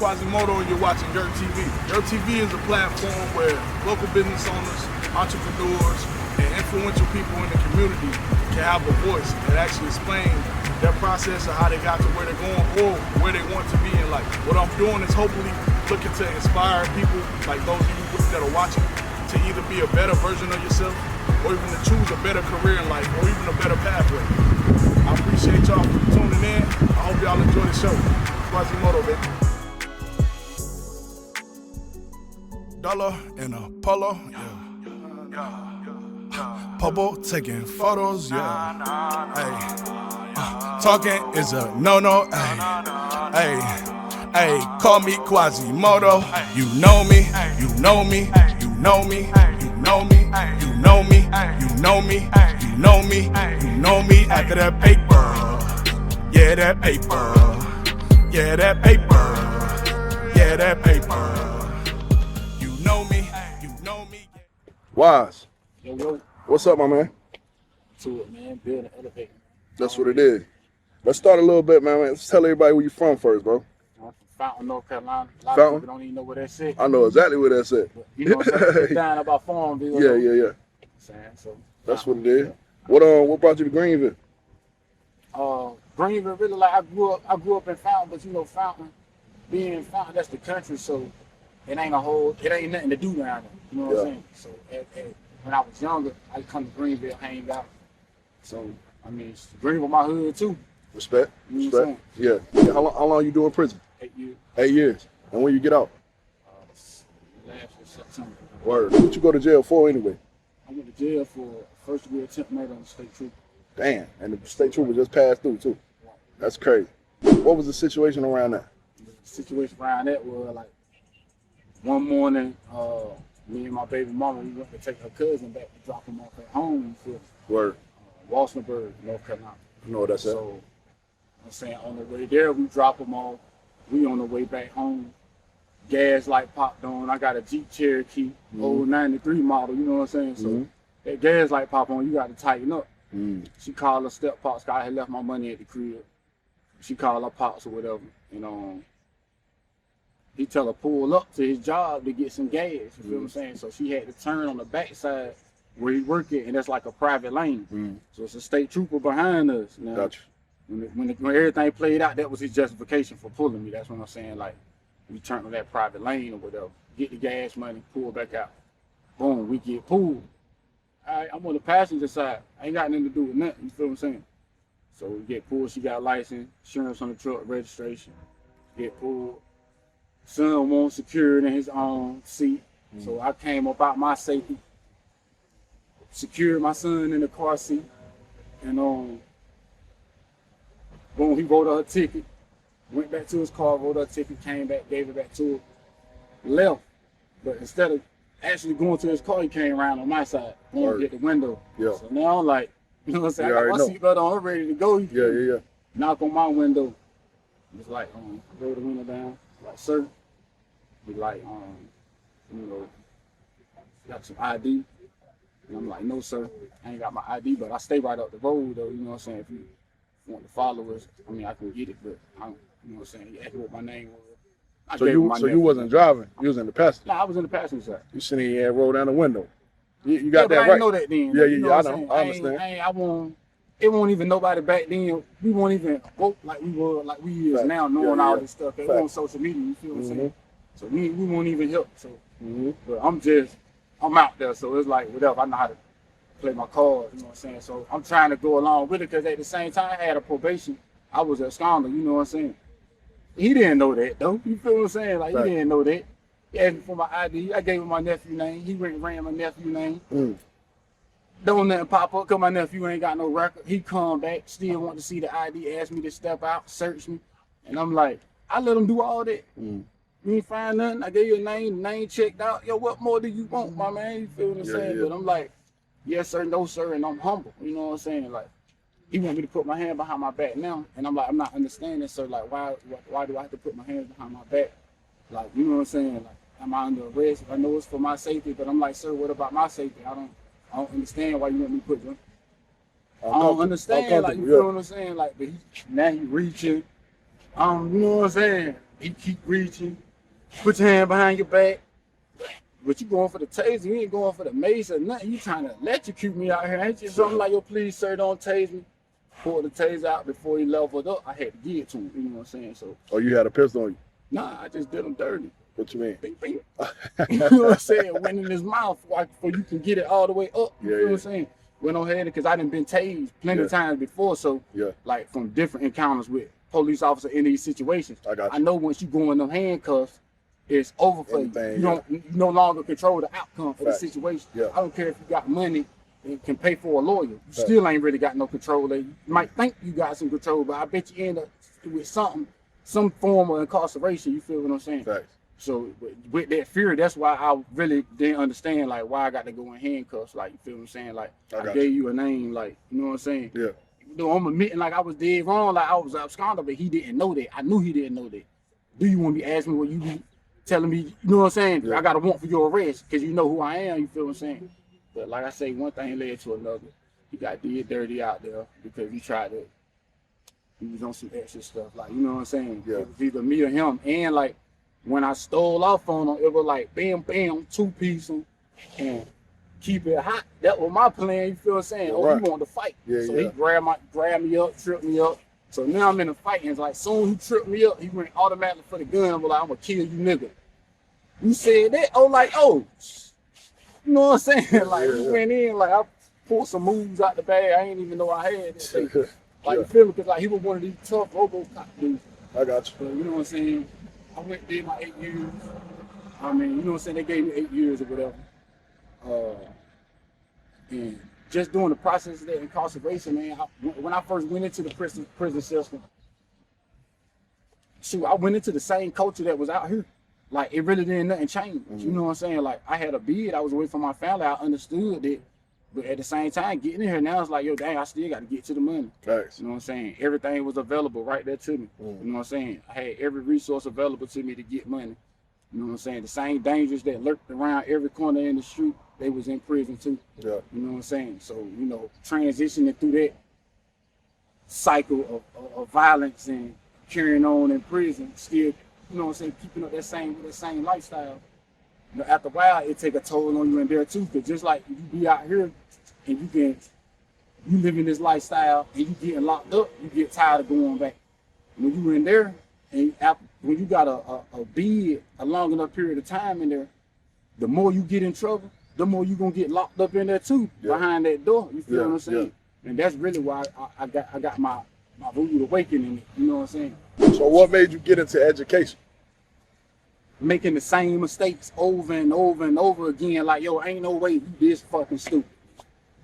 Quasimodo and you're watching Yerk TV. Yerk TV is a platform where local business owners, entrepreneurs, and influential people in the community can have a voice and actually explain their process of how they got to where they're going or where they want to be in life. What I'm doing is hopefully looking to inspire people like those of you that are watching to either be a better version of yourself or even to choose a better career in life or even a better pathway. I appreciate y'all for tuning in. I hope y'all enjoy the show. Quasimodo, baby. Dollar in a polo, yeah. Popo taking photos, yeah. Hey, talking is a no-no, hey. Hey, call me Quasimodo. You know me, you know me, you know me, you know me, you know me, you know me, you know me, you know me. After that paper, yeah, that paper, yeah, that paper, yeah, that paper. You know me, you know me. Wise. Yo. What's up, my man? To it, man. Build an elevator. That's what it is. Let's start a little bit, man. Let's tell everybody where you from first, bro. I'm from Fountain, North Carolina. A lot Fountain? of people don't even know where that's at. I know exactly where that's at. But, you know what I'm saying? It's down about Farmville. Yeah. So That's what it is. What brought you to Greenville? Greenville, really, like I grew up in Fountain, but you know, Fountain, being in Fountain, that's the country, so it ain't nothing to do down there. You know what I'm saying? So when I was younger, I'd come to Greenville, hang out. So I mean, Greenville my hood too. Respect. You know what I'm Respect. Yeah. How long you doing prison? 8 years. 8 years. And when you get out? Last September. Word. What you go to jail for anyway? I went to jail for first-degree attempt murder on the state trooper. Damn. And the state trooper just passed through too. That's crazy. What was the situation around that? The situation around that was like one morning, me and my baby mama, we went to take her cousin back to drop him off at home for Word. Walsenburg, North Carolina. You know what that's at? So I'm saying on the way there, we drop them off. We on the way back home. Gas light popped on. I got a Jeep Cherokee, old 93 model, you know what I'm saying? So that gas light pop on, you got to tighten up. She called her step pops, I had left my money at the crib. She called her pops or whatever, and he tell her pull up to his job to get some gas, you feel what I'm saying? So she had to turn on the backside where he work at, and that's like a private lane. So it's a state trooper behind us. Now, Gotcha. When everything played out, that was his justification for pulling me. That's what I'm saying. Like, we turn on that private lane or whatever, get the gas money, pull back out. Boom, we get pulled. All right, I'm on the passenger side. I ain't got nothing to do with nothing. You feel what I'm saying? So we get pulled. She got a license, insurance on the truck, registration. Get pulled. Son won't secured in his own seat. So I came up out my safety, secured my son in the car seat, and boom, he wrote her a ticket, went back to his car, wrote her a ticket, came back, gave it back to her, left. But instead of actually going to his car, he came around on my side, going to get the window. Yeah. So now I'm like, you know what I'm saying? I got my seatbelt on, I'm ready to go. Yeah. Knock on my window. It's like, roll the window down. Like, sir, he like, got some ID. And I'm like, no, sir, I ain't got my ID, but I stay right up the road, though, you know what I'm saying? If you want to follow us, I mean, I can get it, but I don't, you know what I'm saying? He asked what my name was. So you wasn't driving, you was in the passenger? Nah, I was in the passenger side. You sitting here and roll down the window. You got that I right? didn't know that then. Yeah, you know I know, I understand. It won't even nobody back then. We won't even woke like we is now, knowing all this stuff. It wasn't social media, you feel what I'm saying? So we won't even help. So, but I'm out there, so it's like whatever. I know how to play my cards, you know what I'm saying? So I'm trying to go along with it because at the same time I had a probation. I was a scandal, you know what I'm saying? He didn't know that though. You feel what I'm saying? Like he didn't know that. He asked me for my ID. I gave him my nephew name. He ran my nephew name. Don't nothing pop up because my nephew ain't got no record. He come back, still want to see the ID, asked me to step out, search me. And I'm like, I let him do all that. You ain't find nothing. I gave you a name, the name checked out. Yo, what more do you want, my man? You feel what I'm saying? But I'm like, yes, sir, no, sir, and I'm humble. You know what I'm saying? Like, he want me to put my hand behind my back now. And I'm like, I'm not understanding, sir. Like, why do I have to put my hands behind my back? Like, you know what I'm saying? Like, am I under arrest? I know it's for my safety, but I'm like, sir, what about my safety? I don't understand why you want me to put them. I don't understand, like, you feel what I'm saying? Like, but now he reaching. You know what I'm saying? he keep reaching, put your hand behind your back. But you going for the taser, you ain't going for the mace or nothing. You trying to electrocute me out here. Ain't you something like, yo, please, sir, don't tase me. Pull the taser out before he leveled up. I had to give it to him, you know what I'm saying? So. Oh, you had a pistol on you? Nah, I just did him dirty. What you mean? Bing, bing. You know what I'm saying? Went in his mouth before you can get it all the way up. You know what I'm saying? Went on ahead because I done been tased plenty of times before. So, like, from different encounters with police officers in these situations. I know once you go in them handcuffs, it's over for you. You no longer control the outcome of the situation. I don't care if you got money and can pay for a lawyer. You still ain't really got no control. You might think you got some control, but I bet you end up with some form of incarceration. You feel what I'm saying? So with that fear, that's why I really didn't understand like why I got to go in handcuffs. Like, you feel what I'm saying? Like, I gave you a name, like, you know what I'm saying? You know, I'm admitting like I was dead wrong, like I was absconded, but he didn't know that. I knew he didn't know that. Do you want to be asking me what you be telling me, you know what I'm saying? I got a warrant for your arrest because you know who I am, you feel what I'm saying? But like I say, one thing led to another. He got did dirty out there because he was on some extra stuff, like, you know what I'm saying? It was either me or him. And like, when I stole off on him, it was like, bam, bam, two-piece him and keep it hot. That was my plan, you feel what I'm saying? Oh, he wanted to fight. So he grabbed me up, tripped me up. So now I'm in a fight, and it's like, soon he tripped me up, he went automatically for the gun. I'm like, I'm gonna kill you, nigga. You said that? Oh, like, oh. You know what I'm saying? Like, we went in, like, I pulled some moves out the bag. I ain't even know I had that. Like, you feel me? Because, like, he was one of these tough RoboCop dudes. I got you. So, you know what I'm saying? I went there my 8 years. I mean, you know what I'm saying? They gave me 8 years or whatever. And just doing the process of that incarceration, man, when I first went into the prison system, shoot, I went into the same culture that was out here. Like, it really didn't nothing change. You know what I'm saying? Like, I had a beard, I was away from my family, I understood it. But at the same time, getting in here now, it's like, yo, dang, I still got to get to the money. You know what I'm saying? Everything was available right there to me. You know what I'm saying? I had every resource available to me to get money. You know what I'm saying? The same dangers that lurked around every corner in the street, they was in prison too. You know what I'm saying? So, you know, transitioning through that cycle of violence and carrying on in prison, still, you know what I'm saying, keeping up that same lifestyle. You know, after a while, it take a toll on you in there too. Cause just like you be out here and you living this lifestyle and you getting locked up, you get tired of going back. When you in there, and when you got a bid, a long enough period of time in there, the more you get in trouble, the more you gonna get locked up in there too, behind that door. You feel what I'm saying? And that's really why I got my rude awakening. You know what I'm saying? So what made you get into education? Making the same mistakes over and over and over again. Like, yo, ain't no way you this fucking stupid.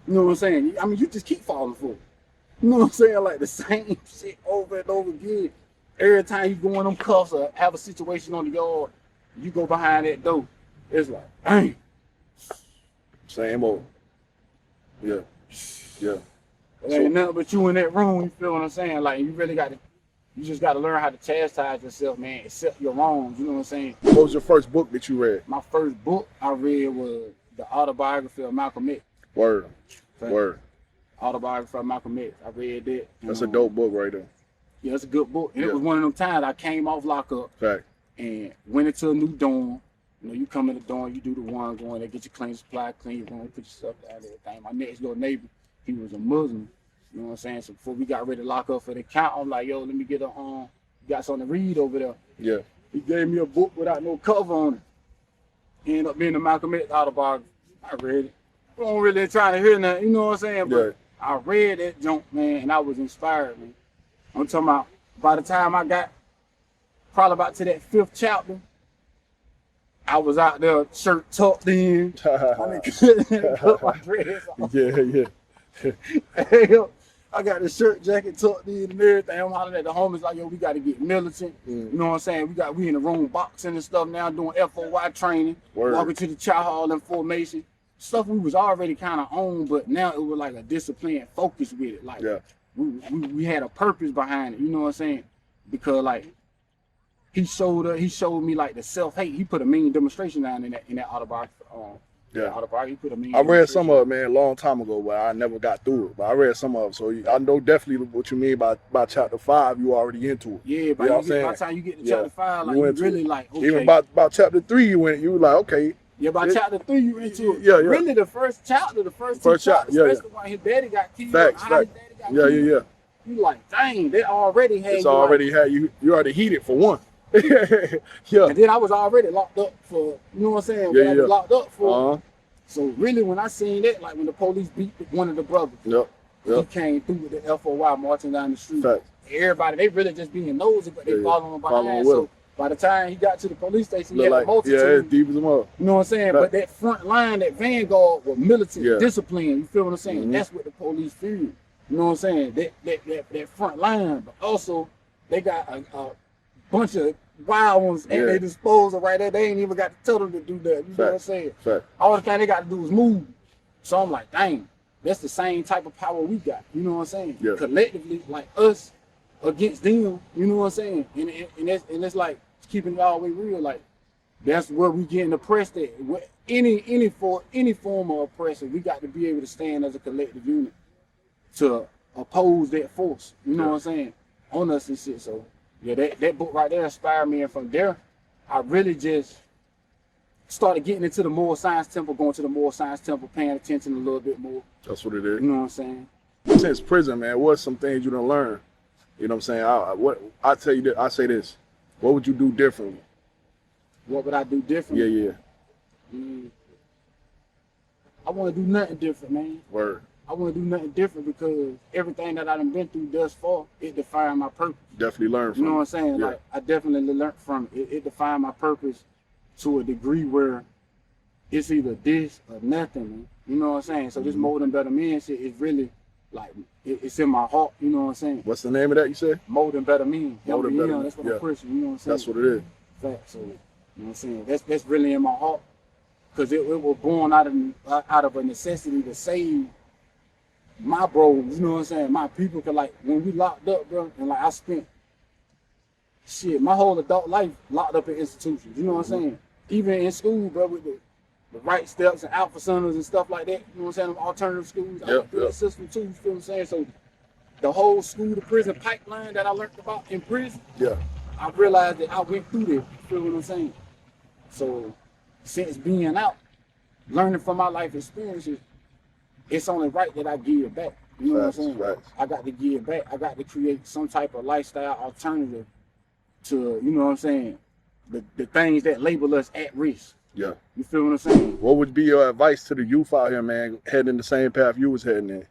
You know what I'm saying? I mean, you just keep falling for it. You know what I'm saying? Like the same shit over and over again. Every time you go in them cuffs or have a situation on the yard, you go behind that door. It's like, dang. Same old. Yeah. It ain't nothing but you in that room, you feel what I'm saying? Like, you just got to learn how to chastise yourself, man, accept your wrongs, you know what I'm saying? What was your first book that you read? My first book I read was the autobiography of Malcolm X. Word. Autobiography of Malcolm X. I read that. That's a dope book right there. Yeah, it's a good book. And it was one of them times I came off lockup and went into a new dorm. You know, you come in the dorm, you do the one going, they get your clean supply, clean your room, put your stuff down, everything. My next door neighbor, he was a Muslim. You know what I'm saying? So before we got ready to lock up for the count, I'm like, yo, let me get you got something to read over there. Yeah. He gave me a book without no cover on it. Ended up being the Malcolm X autobiography. I read it. I wasn't really trying to hear nothing, you know what I'm saying? But I read that junk, man, and I was inspired, man. I'm talking about, by the time I got probably about to that 5th chapter, I was out there, shirt tucked in. I cut my dress off. I got the shirt jacket tucked in and everything. I'm hollering at the homies like, yo, we got to get militant. You know what I'm saying? We in the room boxing and stuff now, doing FOY training, walking to the chow hall in formation. Stuff we was already kind of on, but now it was like a disciplined focus with it. Like we had a purpose behind it. You know what I'm saying? Because like he showed me like the self-hate. He put a mean demonstration down in that autobiography. Yeah. He put a mean. I read some of it, man, a long time ago, but I never got through it. But I read some of it, so I know definitely what you mean by chapter 5. You already into it. Yeah, by the time you get to chapter 5, like you really like. Okay. Even about chapter 3, you were like, okay. Yeah, by chapter 3, you into it. Yeah. Really, the first chapter, two chapters, especially when his daddy got killed. Facts. His daddy got killed. Yeah. You like, dang, they already had. It's already had you. You already heated for one. Yeah. And then I was already locked up for, you know what I'm saying? Yeah, I was locked up for. Uh-huh. So really, when I seen that, like when the police beat one of the brothers, he came through with the FOY marching down the street. Facts. Everybody, they really just being nosy, but they following him behind. So by the time he got to the police station, he had a multitude. Yeah, it's deep as a mother. You know what I'm saying? But that front line, that vanguard was militant discipline. You feel what I'm saying? Mm-hmm. That's what the police feared. You know what I'm saying? That front line, but also they got a bunch of wild ones at their disposal right there. They ain't even got to tell them to do that. You know what I'm saying? All the thing they got to do is move. So I'm like, dang, that's the same type of power we got. You know what I'm saying? Yeah. Collectively, like us against them. You know what I'm saying? And it's like keeping it all the way real. Like that's where we getting oppressed at. Any form of oppression, we got to be able to stand as a collective unit to oppose that force. You know what I'm saying? On us and shit. So yeah, that book right there inspired me, and from there, I really just started getting into the Moral Science Temple, going to the Moral Science Temple, paying attention a little bit more. That's what it is. You know what I'm saying? Since prison, man, what's some things you done learn? You know what I'm saying? I tell you this, I say this. What would you do differently? What would I do differently? Yeah. I want to do nothing different, man. Word. I want to do nothing different because everything that I done been through thus far, it defined my purpose. Definitely learned from it. You know what I'm saying? Yeah. Like, I definitely learned from it. It defined my purpose to a degree where it's either this or nothing, man. You know what I'm saying? So this More Than Better Men shit is really, like, it's in my heart. You know what I'm saying? What's the name of that you said? More Than Better Men. More Than Better Men. That's what I'm pushing. You know what I'm saying? That's what it is. Fact. So, you know what I'm saying? That's really in my heart. Because it was born out of a necessity to save my bros, you know what I'm saying? My people, cause like when we locked up, bro, and like I spent my whole adult life locked up in institutions, you know what I'm saying? Even in school, bro, with the right steps and alpha centers and stuff like that, you know what I'm saying? Alternative schools, I went through that system too, you feel what I'm saying? So the whole school to prison pipeline that I learned about in prison, I realized that I went through that, you feel what I'm saying? So since being out, learning from my life experiences, it's only right that I give back. You know what I'm saying? Right. I got to give back. I got to create some type of lifestyle alternative to, you know what I'm saying, the things that label us at risk. Yeah. You feel what I'm saying? What would be your advice to the youth out here, man, heading the same path you was heading in?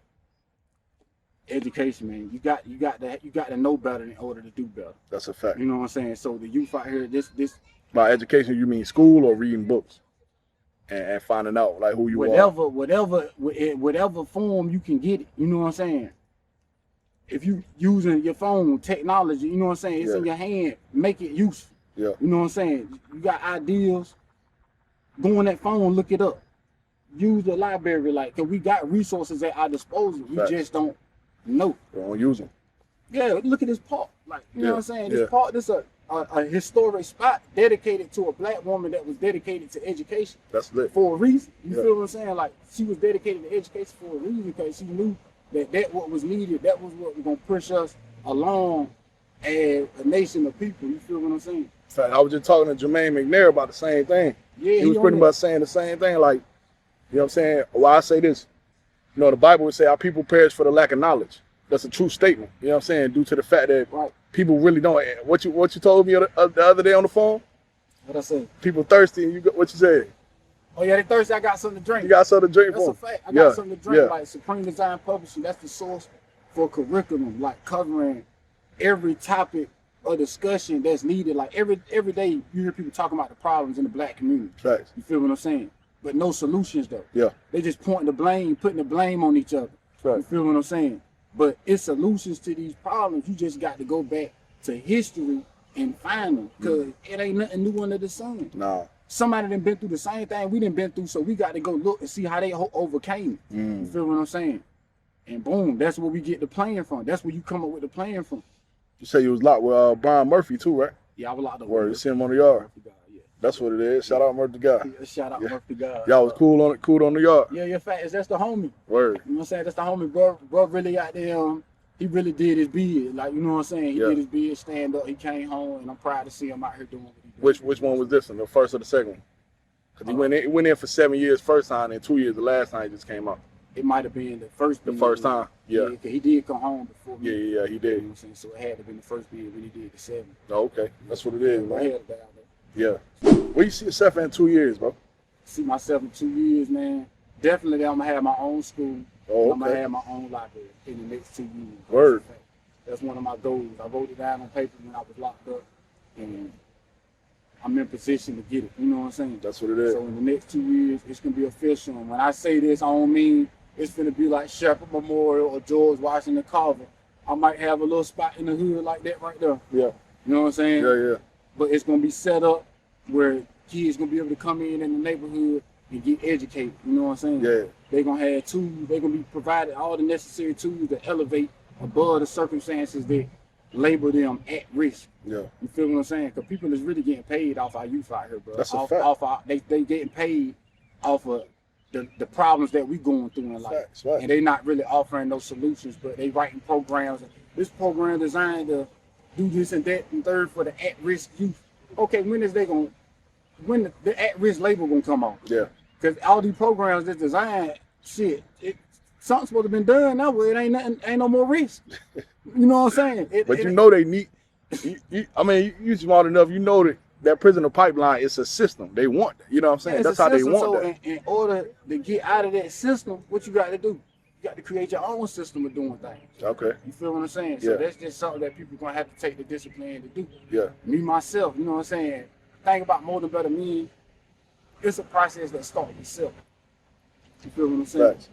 Education, man. You got to know better in order to do better. That's a fact. You know what I'm saying? So the youth out here, this by education you mean school or reading books? And finding out like who you are. Whatever form you can get it, you know what I'm saying? If you using your phone, technology, you know what I'm saying? It's in your hand, make it useful. Yeah. You know what I'm saying? You got ideas, go on that phone, look it up. Use the library, like, cause we got resources at our disposal. We just don't know. We don't use them. Yeah, look at this park. Like, you know what I'm saying? This park, this a historic spot dedicated to a black woman that was dedicated to education. That's lit. For a reason. You feel what I'm saying? Like, she was dedicated to education for a reason because she knew that what was needed, that was what was going to push us along as a nation of people. You feel what I'm saying? In fact, I was just talking to Jermaine McNair about the same thing. Yeah, he was pretty much saying the same thing. Like, you know what I'm saying? Why I say this? You know, the Bible would say our people perish for the lack of knowledge. That's a true statement. You know what I'm saying? Due to the fact that people really don't. What you told me the other day on the phone? What I said? People thirsty, and you got what you said? Oh yeah, they thirsty. I got something to drink. You got something to drink for? That's a fact. I got something to drink. Like Supreme Design Publishing, that's the source for curriculum, like covering every topic or discussion that's needed. Like every day you hear people talking about the problems in the black community. Facts. You feel what I'm saying? But no solutions though. Yeah. They just pointing the blame, putting the blame on each other. Right. You feel what I'm saying? But it's solutions to these problems. You just got to go back to history and find them, because it ain't nothing new under the sun. No. Somebody done been through the same thing we done been through, so we got to go look and see how they overcame it. You feel what I'm saying? And boom, that's where we get the plan from. That's where you come up with the plan from. You say you was locked with Brian Murphy too, right? Yeah, I was locked up. Word, you see him on the yard. That's what it is. Shout out Murph Da God. Yeah, shout out Murph Da God. Y'all was cool on the yard. Yeah, fact, that's the homie. Word. You know what I'm saying? That's the homie, bro. Bro really out there, he really did his bid. Like, you know what I'm saying? He did his bid, stand up, he came home, and I'm proud to see him out here doing what he did. Which one was this one, the first or the second one? Because he went in for 7 years first time, and 2 years the last time he just came out. It might have been the first bid. The first time, yeah. Cause he did come home before me. Yeah, he did. You know what I'm saying? So it had to have been the first bid when he did the 7. Oh, okay. That's what it is, man. I had it down there. Yeah. Where you see yourself in 2 years, bro? See myself in 2 years, man. Definitely I'm going to have my own school. Oh, I'm going to have my own library in the next 2 years. Word. That's one of my goals. I wrote it down on paper when I was locked up, and I'm in position to get it. You know what I'm saying? That's what it is. So in the next 2 years, it's going to be official. And when I say this, I don't mean it's going to be like Shepherd Memorial or George Washington Carver. I might have a little spot in the hood like that right there. Yeah. You know what I'm saying? Yeah. But it's going to be set up where kids going to be able to come in the neighborhood and get educated. You know what I'm saying? Yeah. They're going to have tools. They're going to be provided all the necessary tools to elevate above the circumstances that label them at risk. Yeah. You feel what I'm saying? Because people is really getting paid off our youth out here, bro. That's a fact. They getting paid off of the problems that we going through in life. Facts, right. And they not really offering those solutions, but they writing programs. This program designed to do this and that and third for the at-risk youth. Okay, when the at-risk label gonna come on? Yeah. Because all these programs that's designed, something's supposed to been done now, where it ain't no more risk. You know what I'm saying? But you know they need. You smart enough. You know that prisoner pipeline is a system. They want that. You know what I'm saying? That's how they want that. In order to get out of that system, what you got to do? You got to create your own system of doing things. Okay. You feel what I'm saying? Yeah. So that's just something that people gonna have to take the discipline to do. Yeah. Me myself, you know what I'm saying? Think about more than better me. It's a process that starts with yourself. You feel what I'm saying? Facts.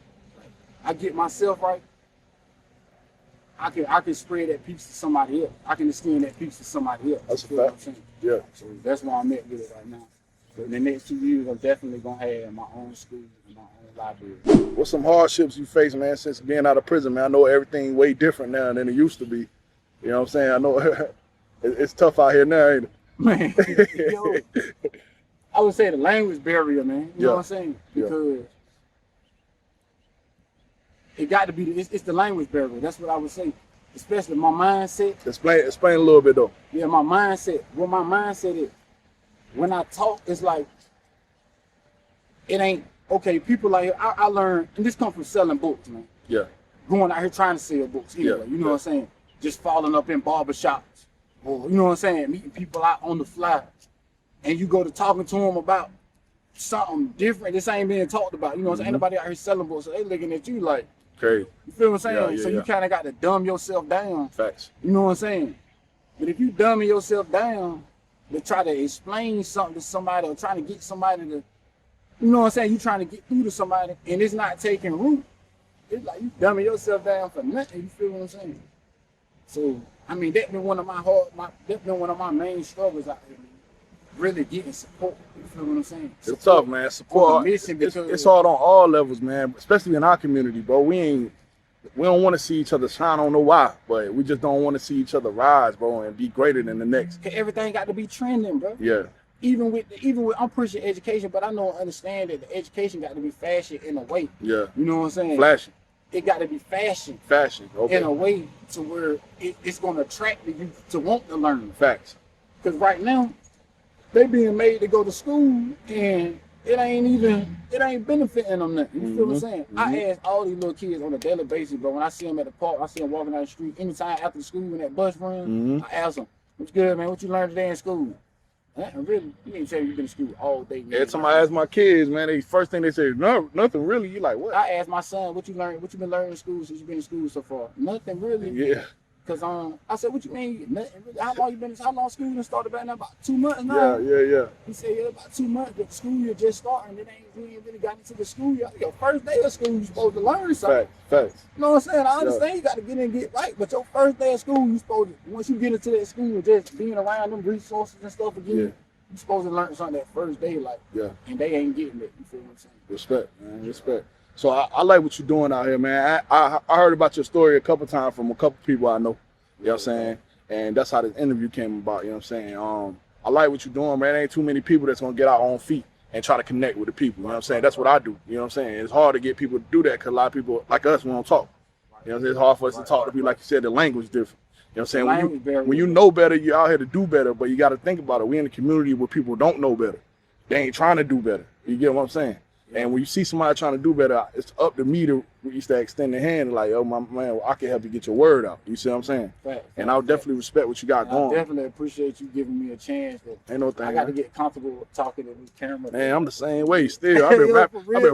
I get myself right. I can spread that peace to somebody else. I can extend that peace to somebody else. That's a what I'm fact. saying? Yeah. So that's where I'm at with it right now. But in the next 2 years, I'm definitely gonna have my own school and my own library. What's some hardships you face, man, since being out of prison, man? I know everything way different now than it used to be. You know what I'm saying? I know it's tough out here now, ain't it? Man, yo, I would say the language barrier, man. You know what I'm saying? Because it got to be, it's the language barrier. That's what I would say. Especially my mindset. Explain a little bit, though. Yeah, my mindset. What my mindset is, when I talk, it's like, it ain't, okay, people like, I learned, and this comes from selling books, man. Yeah. Going out here trying to sell books anyway, you know what I'm saying? Just falling up in barbershops, or, you know what I'm saying, meeting people out on the fly. And you go to talking to them about something different, this ain't being talked about. You know what I'm saying? Ain't nobody out here selling books, so they looking at you like, crazy. You feel what I'm saying? So you kind of got to dumb yourself down. Facts. You know what I'm saying? But if you dumbing yourself down to try to explain something to somebody or trying to get somebody to, you know what I'm saying? You trying to get through to somebody and it's not taking root. It's like you dumbing yourself down for nothing. You feel what I'm saying? So I mean, that's been one of my main struggles out here. Really getting support. You feel what I'm saying? It's tough, man. Support. It's hard on all levels, man. Especially in our community, bro. We don't want to see each other shine. I don't know why, but we just don't want to see each other rise, bro, and be greater than the next. Everything got to be trending, bro. Yeah. Even with I'm pushing education, but I know and understand that the education got to be fashion in a way. Yeah. You know what I'm saying? Fashion. It got to be fashion. Fashion. Okay. In a way to where it's going to attract the youth to want to learn. Facts. Because right now, they being made to go to school and it ain't benefiting them nothing. You feel what I'm saying? I ask all these little kids on a daily basis, but when I see them at the park, I see them walking down the street, anytime after school when that bus runs, I ask them, "What's good, man? What you learned today in school?" Really, you ain't saying you've been to school all day. Man. Every time I ask my kids, man, the first thing they say is, "No, nothing really." You like what? I ask my son, "What you learned? What you been learning in school since you been in school so far?" Nothing really. Yeah. Cause I said, "What you mean? Nothing really? How long school done started back now? About 2 months now." Yeah. He said, "Yeah, about 2 months. But the school year just starting. We ain't really got into the school year. Your first day of school, you supposed to learn something." Facts. You know what I'm saying? I understand you got to get in and get right, but your first day of school, you supposed to, once you get into that school, just being around them resources and stuff again, you supposed to learn something that first day, like. Yeah. And they ain't getting it. You feel what I'm saying? Respect, man. Respect. So I like what you're doing out here, man. I heard about your story a couple times from a couple people I know. You know what I'm saying? And that's how this interview came about, you know what I'm saying? I like what you're doing, man. There ain't too many people that's gonna get out on feet and try to connect with the people. You know what I'm saying? That's what I do. You know what I'm saying? It's hard to get people to do that because a lot of people like us, we don't talk. You know what I'm saying? It's hard for us to talk to people, like you said, the language different. You know what I'm saying? When you know better, you're out here to do better, but you got to think about it. We in a community where people don't know better. They ain't trying to do better. You get what I'm saying? And when you see somebody trying to do better, it's up to me to extend the hand like, oh, my man, I can help you get your word out. You see what I'm saying? And I'll definitely respect what you got going. I definitely appreciate you giving me a chance. Ain't no thing. I got to get comfortable with talking to this camera. Man, I'm the same way still. I've been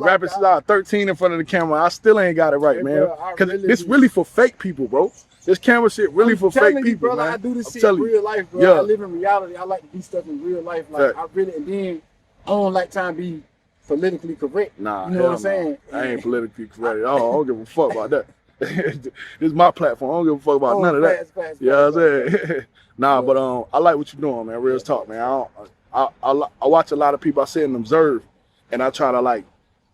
rapping since I was 13 in front of the camera. I still ain't got it right, man. Because it's really for fake people, bro. This camera shit really for fake people, brother, man. I do this shit in real life, bro. I live in reality. I like to do stuff in real life. Like I really, and then I don't like trying to be politically correct. Nah, you know what I'm saying? I ain't politically correct at all. I don't give a fuck about that. This is my platform. I don't give a fuck about none of that. You know what I'm saying? Nah, but I like what you're doing, man. Real talk, man. I watch a lot of people. I sit and observe, and I try to like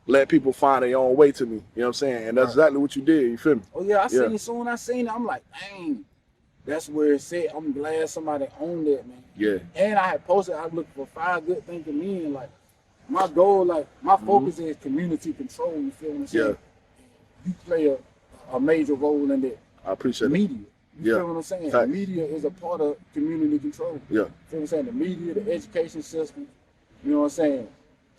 let people find their own way to me. You know what I'm saying? And that's exactly what you did. You feel me? Oh yeah, I seen it. Soon I seen it, I'm like, dang, that's where it's at. I'm glad somebody owned it, man. Yeah. And I had posted, I looked for 5 good thinking men. Like my goal, like my focus is community control. You feel what I'm saying? Yeah. You play a major role in that. I appreciate media. it. You feel what I'm saying? The media is a part of community control. Yeah. You feel what I'm saying? The media, the education system, you know what I'm saying?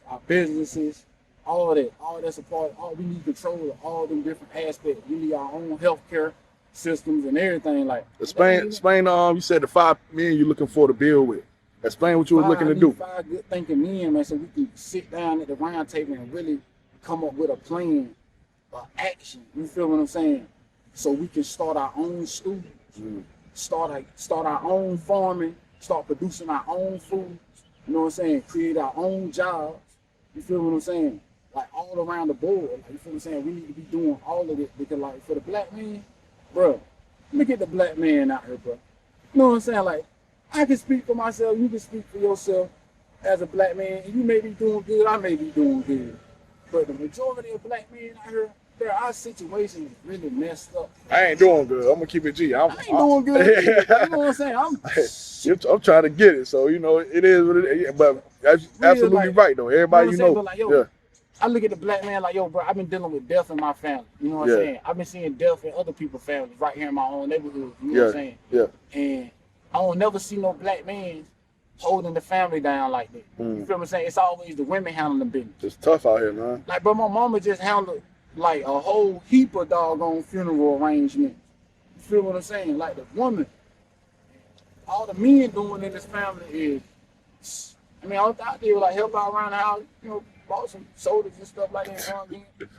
Our businesses, all that's a part. We need control of all them different aspects. We need our own healthcare systems and everything. Like explain. You said the 5 men you're looking for to build with. Explain what you were looking to do. 5 good thinking men, man, so we can sit down at the round table and really come up with a plan, action. You feel what I'm saying? So we can start our own schools, start our own farming, start producing our own food. You know what I'm saying? Create our own jobs. You feel what I'm saying? Like all around the board. Like, you feel what I'm saying? We need to be doing all of it because, like, for the black man, bro, look at the black man out here, bro. You know what I'm saying? Like, I can speak for myself. You can speak for yourself as a black man. And you may be doing good. I may be doing good. But the majority of black men out here, bro, our situation is really messed up. I ain't doing good. I'm gonna keep it G. I ain't doing good. You know what I'm saying? I'm trying to get it. So, you know, it is what it is. But that's absolutely like, right, though. Everybody, you know. Like, yo, I look at the black man like, yo, bro, I've been dealing with death in my family. You know what I'm saying? I've been seeing death in other people's families right here in my own neighborhood. You know what I'm saying? Yeah. And I don't never see no black man holding the family down like that. You feel what I'm saying? It's always the women handling the business. It's tough out here, man. Like, bro, my mama just handled like a whole heap of doggone funeral arrangements. You feel what I'm saying? Like the woman, all the men doing in this family is, I mean, I was out there like help out around the house, you know, bought some sodas and stuff like that.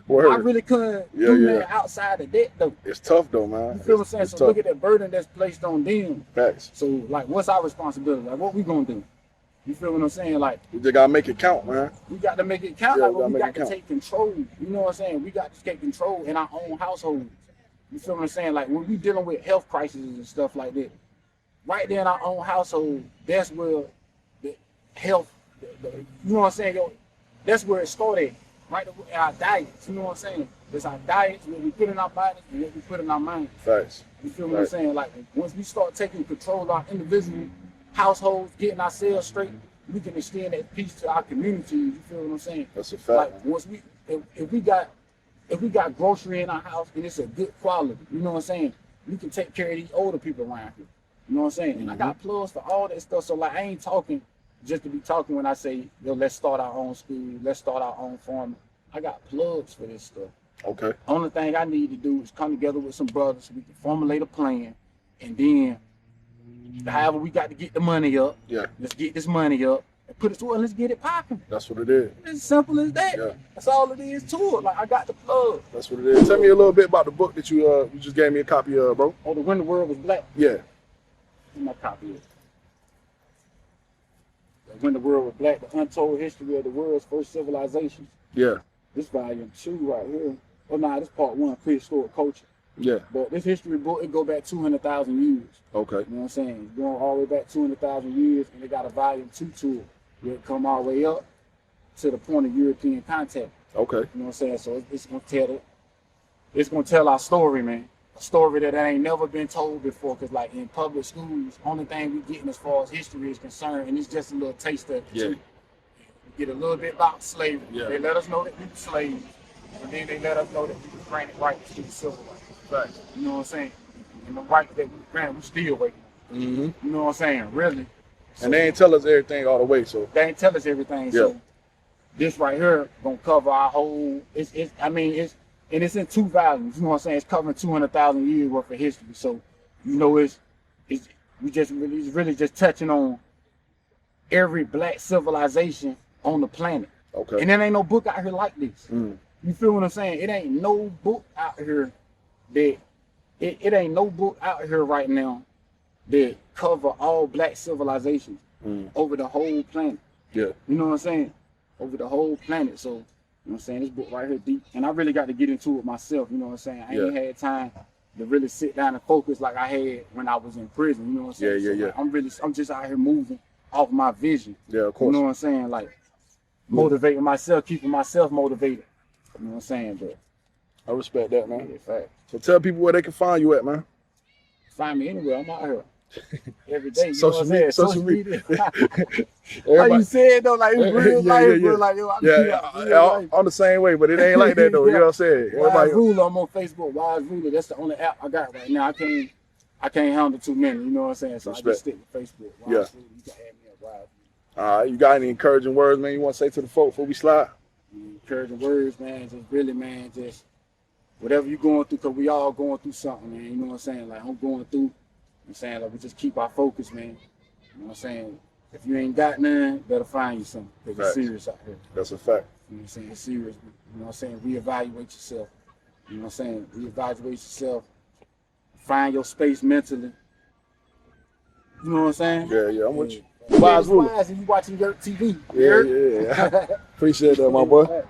I really couldn't do that outside of that though. It's tough though, man. You feel what I'm saying? So look at that burden that's placed on them. Facts. So like, what's our responsibility? Like, what we gonna do? You feel what I'm saying? Like, we just gotta make it count, man. We got to make it count. Like, we got to take control. You know what I'm saying? We got to take control in our own households. You feel what I'm saying? Like when we dealing with health crises and stuff like that, right there in our own household, that's where the health, you know what I'm saying? That's where it started, right? Our diets, you know what I'm saying? It's our diets, what we put in our bodies and what we put in our minds. Facts. You feel what I'm saying? Like once we start taking control of our individual households, getting ourselves straight, we can extend that peace to our communities. You feel what I'm saying? That's a fact. Like once if we got grocery in our house and it's a good quality, you know what I'm saying? We can take care of these older people around here. You know what I'm saying? And I got plugs for all that stuff. So like I ain't talking just to be talking when I say, yo, let's start our own school, let's start our own farm. I got plugs for this stuff. Okay. Only thing I need to do is come together with some brothers so we can formulate a plan, and then however we got to get the money up, let's get this money up and put it to it and let's get it popping. That's what it is. It's as simple as that. Yeah. That's all it is to it. Like I got the plug. That's what it is. Tell me a little bit about the book that you just gave me a copy of, bro. Oh, the When the World Was Black. Yeah. My copy of When the World Was Black, the untold history of the world's first civilizations. Yeah. This volume 2 right here. Oh no, this part 1, prehistoric culture. Yeah. But this history book, it go back 200,000 years. Okay. You know what I'm saying? Going all the way back 200,000 years, and they got a volume 2 to it. Where it come all the way up to the point of European contact. Okay. You know what I'm saying? So it's gonna tell our story, man. a story that ain't never been told before. Cause like in public schools, only thing we getting as far as history is concerned, and it's just a little taste of it too. We get a little bit about slavery. Yeah. They let us know that we were slaves, and then they let us know that we were granted rights to the civil rights. Facts. You know what I'm saying? And the rights that we granted, we still waiting. You know what I'm saying? Really. So, And they ain't tell us everything all the way, so. they ain't tell us everything. So this right here gonna cover our whole. It's and it's in 2 volumes. You know what I'm saying? It's covering 200,000 years worth of history. So you know it's really just touching on every black civilization on the planet. Okay. And there ain't no book out here like this. You feel what I'm saying? It ain't no book out here that it ain't no book out here right now that cover all black civilizations over the whole planet. Yeah. You know what I'm saying? Over the whole planet. So, you know what I'm saying? This book right here deep. And I really got to get into it myself. You know what I'm saying? I ain't had time to really sit down and focus like I had when I was in prison. You know what I'm saying? Like, I'm just out here moving off my vision. Yeah, of course. You know what I'm saying? Like motivating myself, keeping myself motivated. You know what I'm saying? But I respect that, man. yeah, fact. So tell people where they can find you at, man. Find me anywhere. I'm out here. Every day, you Social know what I'm saying? social media. Like you said though, like in real life, bro, like yo, I'm the same way, but it ain't like that though. You know what I'm saying? Wise Ruler, I'm on Facebook. Wise Ruler, that's the only app I got right now. I can't handle too many. You know what I'm saying? So Respect. I just stick with Facebook. Wise Ruler, you can add me at Wise Ruler. All right, you got any encouraging words, man? You want to say to the folk before we slide? Encouraging words, man. Just really, man. Just whatever you going through, cause we all going through something, man. You know what I'm saying? Like I'm going through. I'm saying, like, we just keep our focus, man. You know what I'm saying? If you ain't got none, better find you something. Because it's serious out here. That's a fact. You know what I'm saying? It's serious. You know what I'm saying? Reevaluate yourself. You know what I'm saying? Reevaluate yourself. Find your space mentally. You know what I'm saying? Yeah, I'm with you. Wise Ruler. You watching your TV. Yeah. Appreciate that, my boy.